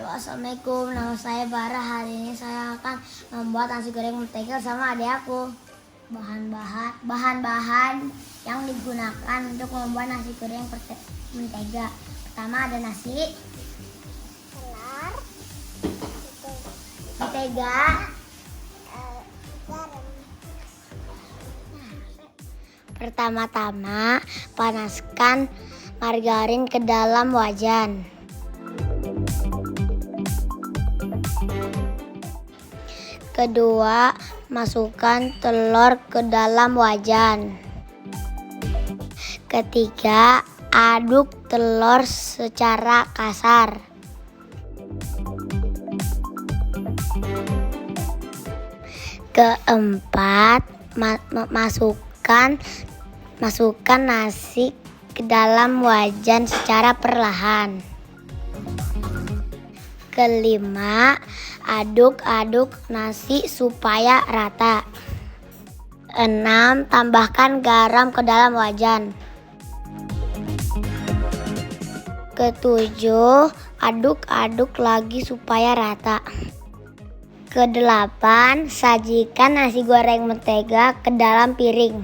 Assalamualaikum, nama saya Bara. Hari ini saya akan membuat nasi goreng mentega sama adik aku. Bahan-bahan yang digunakan untuk membuat nasi goreng mentega. Pertama ada nasi, telur, mentega, garam. Pertama-tama panaskan margarin ke dalam wajan. Kedua, masukkan telur ke dalam wajan. Ketiga, aduk telur secara kasar. Keempat, masukkan nasi ke dalam wajan secara perlahan. Kelima, aduk-aduk nasi supaya rata. 6. Tambahkan garam ke dalam wajan. Ketujuh, aduk-aduk lagi supaya rata. Kedelapan, sajikan nasi goreng mentega ke dalam piring.